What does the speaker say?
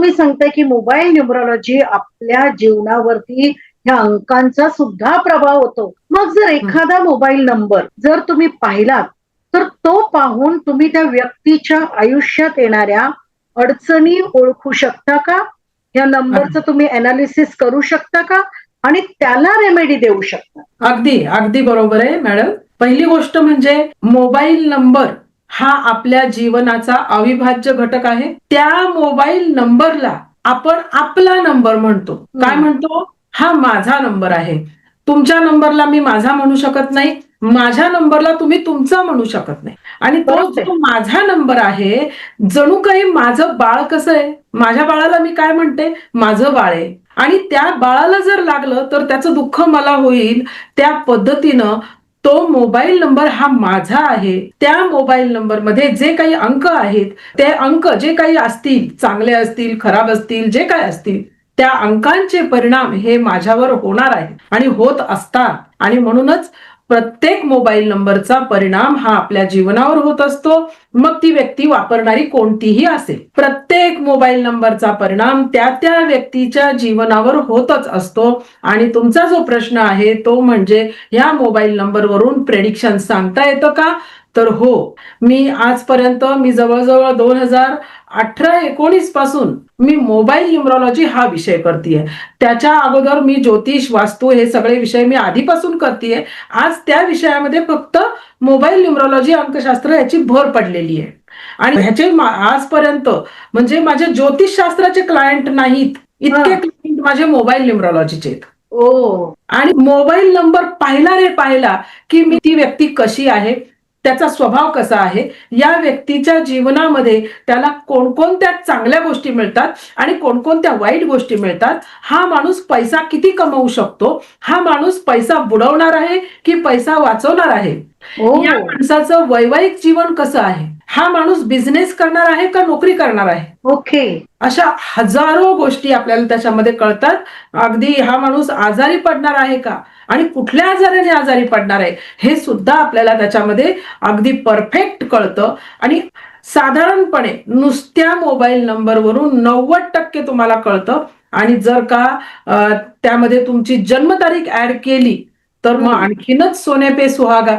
तुम्ही सांगताय की मोबाईल न्यूमरॉलॉजी आपल्या जीवनावरती ह्या अंकांचा सुद्धा प्रभाव होतो. मग जर हं. एखादा मोबाईल नंबर जर तुम्ही पाहिलात, तर तो पाहून तुम्ही त्या व्यक्तीच्या आयुष्यात येणाऱ्या अडचणी ओळखू शकता का? या नंबरचं तुम्ही एनालिसिस करू शकता का? आणि त्याला रेमेडी देऊ शकता? अगदी, अगदी बरोबर आहे मॅडम. पहिली गोष्ट म्हणजे मोबाईल नंबर हा आपल्या जीवनाचा अविभाज्य घटक आहे. त्या मोबाईल नंबरला आपण आपला नंबर म्हणतो. काय हं. म्हणतो? हा माझा नंबर आहे. तुमच्या नंबरला मी माझा म्हणू शकत नाही. माझ्या नंबरला तुम्ही तुमचा म्हणू शकत नाही. आणि तो बरोबर आहे. जो माझा नंबर आहे, जणू काही माझं बाळ कसं आहे? माझ्या बाळाला मी काय म्हणते? माझं बाळ आहे. आणि त्या बाळाला जर लागलं तर त्याचं दुःख मला होईल. त्या पद्धतीनं तो मोबाईल नंबर हा माझा आहे. त्या मोबाईल नंबरमध्ये जे काही अंक आहेत, ते अंक जे काही असतील, चांगले असतील, खराब असतील, जे काही असतील, त्या अंकांचे परिणाम हे माझ्यावर होणार आहेत आणि होत असतात. आणि म्हणूनच प्रत्येक मोबाईल नंबरचा परिणाम हा आपल्या जीवनावर होत असतो. मग ती व्यक्ती वापरणारी कोणतीही असेल. प्रत्येक मोबाईल नंबरचा परिणाम त्या त्या व्यक्तीच्या जीवनावर होतच असतो. आणि तुमचा जो प्रश्न आहे तो म्हणजे या मोबाईल नंबरवरून प्रेडिक्शन सांगता येतं का? तर हो, आजपर्यंत जवळ-जवळ 2018-19 पासून मी मोबाईल न्यूमरॉलॉजी हा विषय करतीये. त्याच्या अगोदर मी ज्योतिष, वास्तू हे सगळे विषय मी आधीपासून करतीये. आज त्या विषयामध्ये फक्त मोबाईल न्यूमरॉलॉजी, अंकशास्त्र याची भर पडलेली आहे. आणि ह्याचे आजपर्यंत म्हणजे माझे ज्योतिषशास्त्राचे क्लायंट नाहीत, इतके हां. क्लायंट माझे मोबाईल न्यूमरॉलॉजीचे आहेत. ओह! आणि मोबाईल नंबर पाहिला रे पाहिला, की मी ती व्यक्ती कशी आहे, त्याचा स्वभाव कसा आहे, या व्यक्तीच्या जीवनामध्ये त्याला कोणकोणत्या चांगल्या गोष्टी मिळतात आणि कोणकोणत्या वाईट गोष्टी मिळतात, हा माणूस पैसा किती कमवू शकतो, हा माणूस पैसा बुडवणार आहे की पैसा वाचवणार आहे, या ओह! माणसाचं वैवाहिक जीवन कसं आहे, हा माणूस बिझनेस करणार आहे का नोकरी करणार आहे, ओके. अशा हजारो गोष्टी आपल्याला त्याच्यामध्ये कळतात. अगदी हा माणूस आजारी पडणार आहे का आणि कुठल्या आजाराने आजारी पडणार आहे हे सुद्धा आपल्याला त्याच्यामध्ये अगदी परफेक्ट कळतं. आणि साधारणपणे नुसत्या मोबाईल नंबरवरून 90% तुम्हाला कळतं. आणि जर का त्यामध्ये तुमची जन्मतारीख ऍड केली तर मग हं. आणखीनच सोने पे सुहागा.